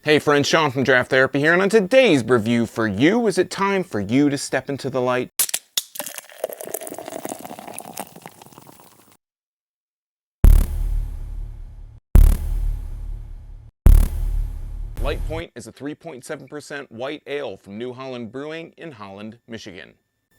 Hey friends, Sean from Draft Therapy here, and on today's review for you, is it time for you to step into the light? Lightpoint is a 3.7% white ale from New Holland Brewing in Holland, Michigan.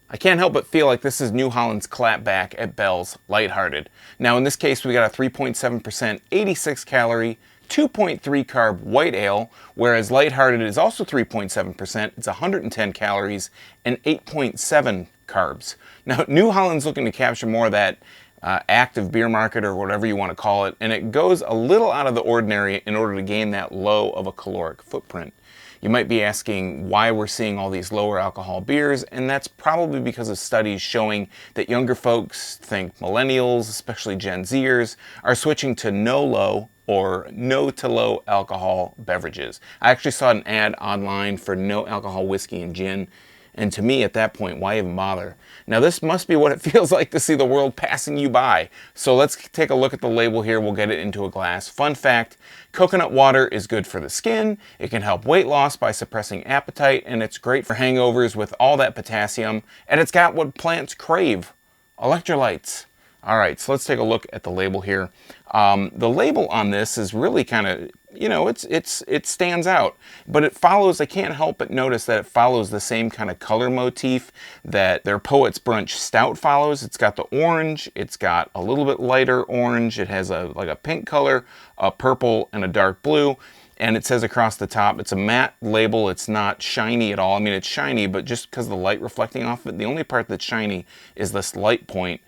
I can't help but feel like this is New Holland's clapback at Bell's Lighthearted. Now in this case we got a 3.7%, 86 calorie, 2.3 carb white ale, whereas Lighthearted is also 3.7%, it's 110 calories and 8.7 carbs. Now New Holland's looking to capture more of that active beer market or whatever you want to call it, and it goes a little out of the ordinary in order to gain that low of a caloric footprint. You might be asking why we're seeing all these lower alcohol beers, and that's probably because of studies showing that younger folks, think millennials, especially Gen Zers, are switching to no low or no to low alcohol beverages. I actually saw an ad online for no alcohol whiskey and gin, and to me at that point, why even bother? Now this must be what it feels like to see the world passing you by. So let's take a look at the label here. We'll get it into a glass. Fun fact, coconut water is good for the skin. It can help weight loss by suppressing appetite, and it's great for hangovers with all that potassium. And it's got what plants crave, electrolytes. All right, so let's take a look at the label here. The label on this is really kind of, you know, it stands out, but it follows, I can't help but notice that it follows the same kind of color motif that their Poet's Brunch Stout follows. It's got the orange, it's got a little bit lighter orange, it has like a pink color, a purple, and a dark blue. And it says across the top, it's a matte label, it's not shiny at all. I mean, it's shiny, but just because of the light reflecting off of it, the only part that's shiny is this Lightpoint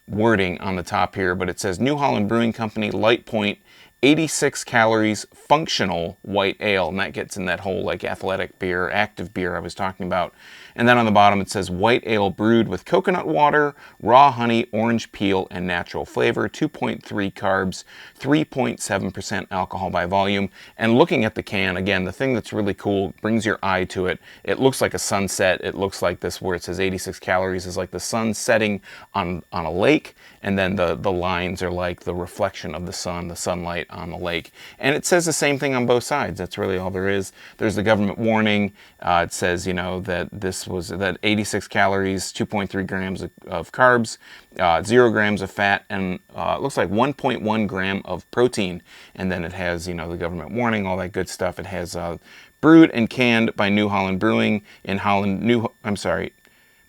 wording on the top here, but it says New Holland Brewing Company, Lightpoint, 86 calories, functional white ale, and that gets in that whole like athletic beer, active beer I was talking about. And then on the bottom it says white ale brewed with coconut water, raw honey, orange peel, and natural flavor, 2.3 carbs, 3.7% alcohol by volume. And looking at the can, again, the thing that's really cool, brings your eye to it, it looks like a sunset. It looks like this, where it says 86 calories is like the sun setting on a lake, and then the lines are like the reflection of the sun, the sunlight on the lake. And it says the same thing on both sides. That's really all there is. There's the government warning. It says, you know, that this was that 86 calories, 2.3 grams of carbs, 0 grams of fat, and it looks like 1.1 gram of protein. And then it has, you know, the government warning, all that good stuff. It has brewed and canned by New Holland Brewing in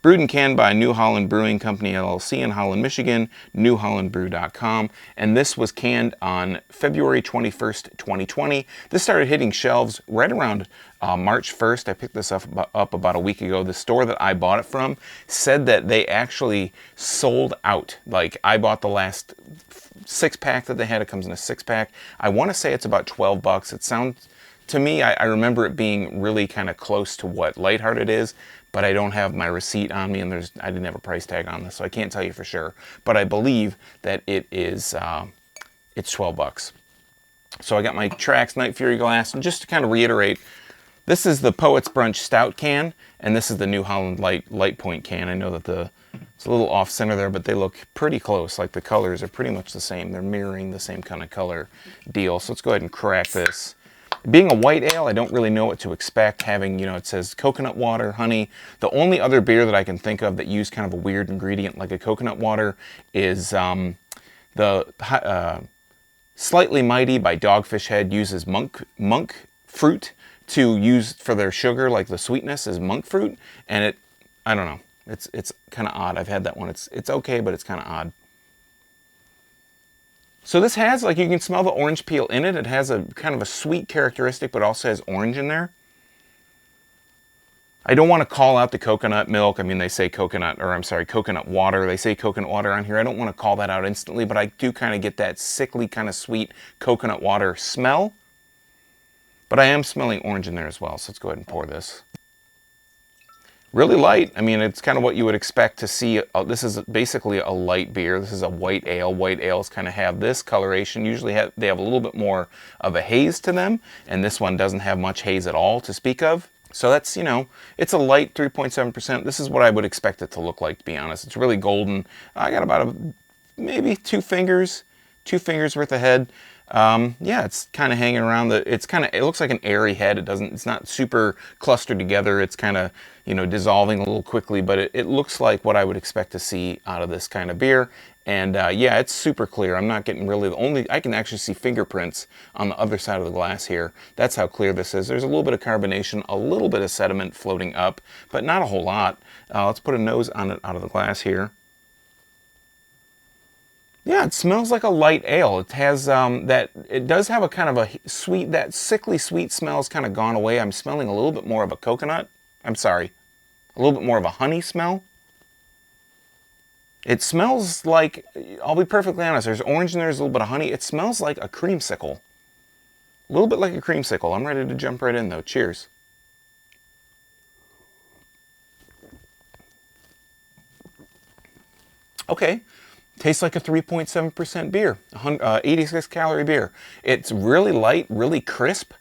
brewed and canned by New Holland Brewing Company, LLC in Holland, Michigan, newhollandbrew.com. And this was canned on February 21st, 2020. This started hitting shelves right around March 1st. I picked this up about a week ago. The store that I bought it from said that they actually sold out. Like, I bought the last 6-pack that they had. It comes in a 6-pack. I want to say it's about $12. It sounds, to me, I remember it being really kind of close to what Lighthearted is, but I don't have my receipt on me, and I didn't have a price tag on this, so I can't tell you for sure. But I believe that it is, it's $12. So I got my Trax Night Fury glass, and just to kind of reiterate, this is the Poet's Brunch Stout can, and this is the New Holland Lightpoint can. I know that it's a little off center there, but they look pretty close. Like the colors are pretty much the same. They're mirroring the same kind of color deal. So let's go ahead and crack this. Being a white ale, I don't really know what to expect. Having, you know, it says coconut water, honey. The only other beer that I can think of that used kind of a weird ingredient like a coconut water is the Slightly Mighty by Dogfish Head uses monk fruit to use for their sugar, like the sweetness is monk fruit, and I don't know. It's kind of odd. I've had that one. It's okay, but it's kind of odd. So this has, like, you can smell the orange peel in it. It has a kind of a sweet characteristic, but also has orange in there. I don't want to call out the coconut milk. I mean, they say coconut water. They say coconut water on here. I don't want to call that out instantly, but I do kind of get that sickly, kind of sweet coconut water smell. But I am smelling orange in there as well, so let's go ahead and pour this. Really light. I mean, it's kind of what you would expect to see. This is basically a light beer. This is a white ale. White ales kind of have this coloration. Usually they have a little bit more of a haze to them, and this one doesn't have much haze at all to speak of. So that's, you know, it's a light 3.7%. This is what I would expect it to look like, to be honest. It's really golden. I got about maybe two fingers worth of head. Yeah, it's kind of hanging around it looks like an airy head. It's not super clustered together. It's kind of, dissolving a little quickly, but it looks like what I would expect to see out of this kind of beer. And yeah, it's super clear. I'm not getting really, I can actually see fingerprints on the other side of the glass here. That's how clear this is. There's a little bit of carbonation, a little bit of sediment floating up, but not a whole lot. Let's put a nose on it out of the glass here. Yeah, it smells like a light ale. It has it does have a kind of a sweet, that sickly sweet smell's kind of gone away. I'm smelling a little bit more of a coconut. I'm sorry, a little bit more of a honey smell. It smells like, I'll be perfectly honest, there's orange in there, there's a little bit of honey. It smells like a creamsicle. A little bit like a creamsicle. I'm ready to jump right in though. Cheers. Okay. Tastes like a 3.7% beer, 86 calorie beer. It's really light, really crisp,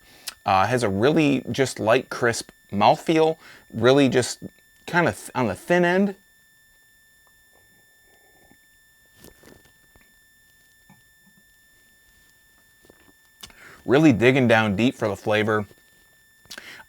has a really just light, crisp mouthfeel, really just kind of on the thin end. Really digging down deep for the flavor.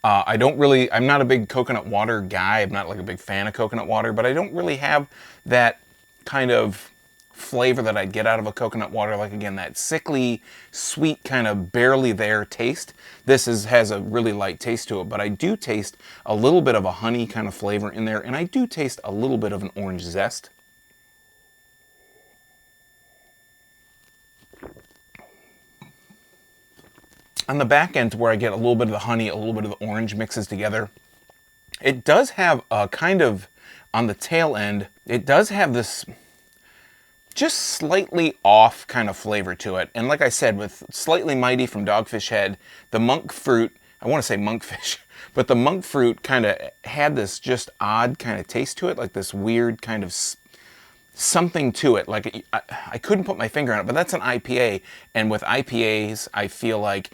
I'm not a big coconut water guy. I'm not like a big fan of coconut water, but I don't really have that kind of flavor that I'd get out of a coconut water. Like, again, that sickly, sweet, kind of barely there taste. This has a really light taste to it, but I do taste a little bit of a honey kind of flavor in there, and I do taste a little bit of an orange zest. On the back end, where I get a little bit of the honey, a little bit of the orange mixes together, it does have a kind of, on the tail end, it does have this just slightly off kind of flavor to it. And like I said, with Slightly Mighty from Dogfish Head, the monk fruit, I want to say monkfish, but the monk fruit kind of had this just odd kind of taste to it, like this weird kind of something to it. Like, I couldn't put my finger on it, but that's an IPA. And with IPAs, I feel like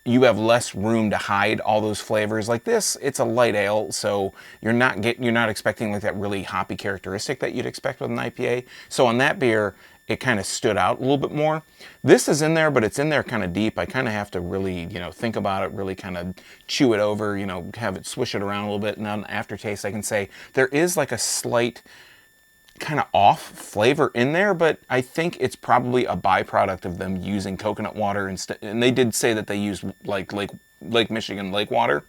you have less room to hide all those flavors. Like this, it's a light ale, so you're not expecting like that really hoppy characteristic that you'd expect with an IPA. So on that beer, it kind of stood out a little bit more. This is in there, but it's in there kind of deep. I kind of have to really, think about it, really kind of chew it over, have it swish it around a little bit. And on aftertaste, I can say there is like a slight kind of off flavor in there, but I think it's probably a byproduct of them using coconut water instead. And they did say that they used like Lake Michigan lake water.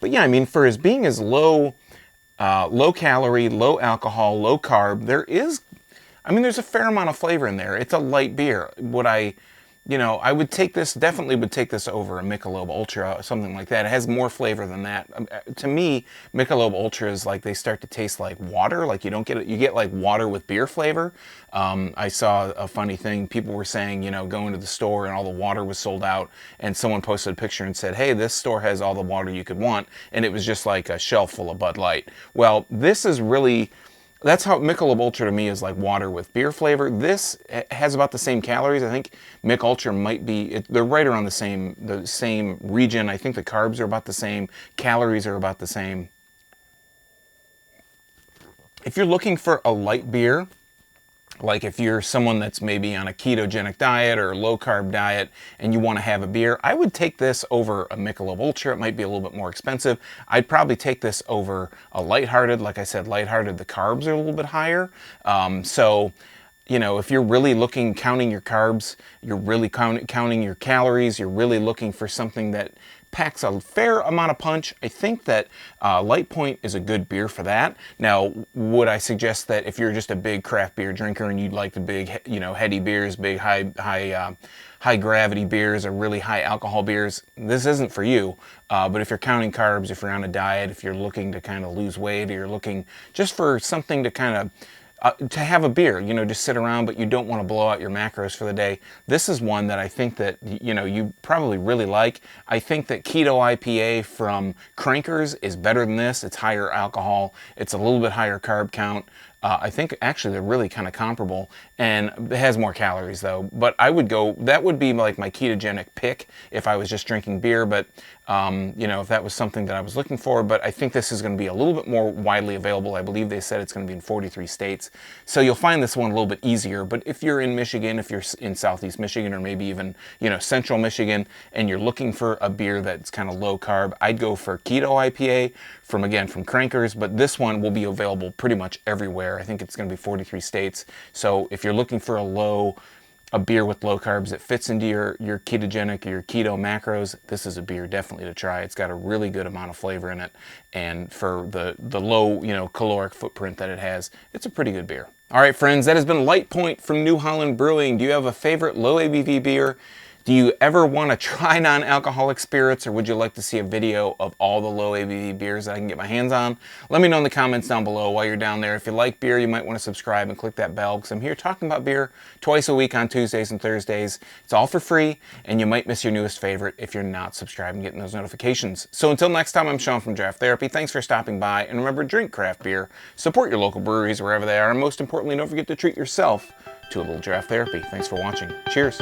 But yeah, I mean, for being as low calorie, low alcohol, low carb, there's a fair amount of flavor in there. It's a light beer. I would definitely would take this over a Michelob Ultra, something like that. It has more flavor than that. To me, Michelob Ultra is like, they start to taste like water. Like, you don't get it, you get like water with beer flavor. I saw a funny thing. People were saying, going to the store and all the water was sold out, and someone posted a picture and said, hey, this store has all the water you could want, and it was just like a shelf full of Bud Light. Well, this is really, that's how Michelob Ultra to me is like water with beer flavor. This has about the same calories. I think Mich Ultra might be, they're right around the same region. I think the carbs are about the same. Calories are about the same. If you're looking for a light beer, like if you're someone that's maybe on a ketogenic diet or a low carb diet and you want to have a beer, I would take this over a Michelob Ultra. It might be a little bit more expensive. I'd probably take this over a Lighthearted. Like I said, Lighthearted, the carbs are a little bit higher. If you're really counting your carbs, you're really counting your calories, you're really looking for something that packs a fair amount of punch, I think that Lightpoint is a good beer for that. Now, would I suggest that if you're just a big craft beer drinker and you'd like the big, heady beers, big high gravity beers or really high alcohol beers, this isn't for you. But if you're counting carbs, if you're on a diet, if you're looking to kind of lose weight, or you're looking just for something to kind of to have a beer, just sit around, but you don't want to blow out your macros for the day. This is one that I think that, you probably really like. I think that Keto IPA from Crankers is better than this. It's higher alcohol. It's a little bit higher carb count. I think actually they're really kind of comparable, and it has more calories though. But I would go, that would be like my ketogenic pick if I was just drinking beer, but you know, if that was something that I was looking for. But I think this is going to be a little bit more widely available. I believe they said it's going to be in 43 states. So you'll find this one a little bit easier. But if you're in Michigan, if you're in Southeast Michigan, or maybe even, you know, Central Michigan, and you're looking for a beer that's kind of low carb, I'd go for Keto IPA from Crankers, but this one will be available pretty much everywhere. I think it's going to be 43 states. So if you're looking for a beer with low carbs that fits into your ketogenic or your keto macros, this is a beer definitely to try. It's got a really good amount of flavor in it, and for the low, you know, caloric footprint that it has, it's a pretty good beer. All right, friends, that has been Lightpoint from New Holland Brewing. Do you have a favorite low ABV beer? Do you ever want to try non-alcoholic spirits, or would you like to see a video of all the low ABV beers that I can get my hands on? Let me know in the comments down below while you're down there. If you like beer, you might want to subscribe and click that bell, because I'm here talking about beer twice a week on Tuesdays and Thursdays. It's all for free, and you might miss your newest favorite if you're not subscribed and getting those notifications. So until next time, I'm Sean from Draft Therapy. Thanks for stopping by, and remember, drink craft beer, support your local breweries wherever they are, and most importantly, don't forget to treat yourself to a little draft therapy. Thanks for watching. Cheers.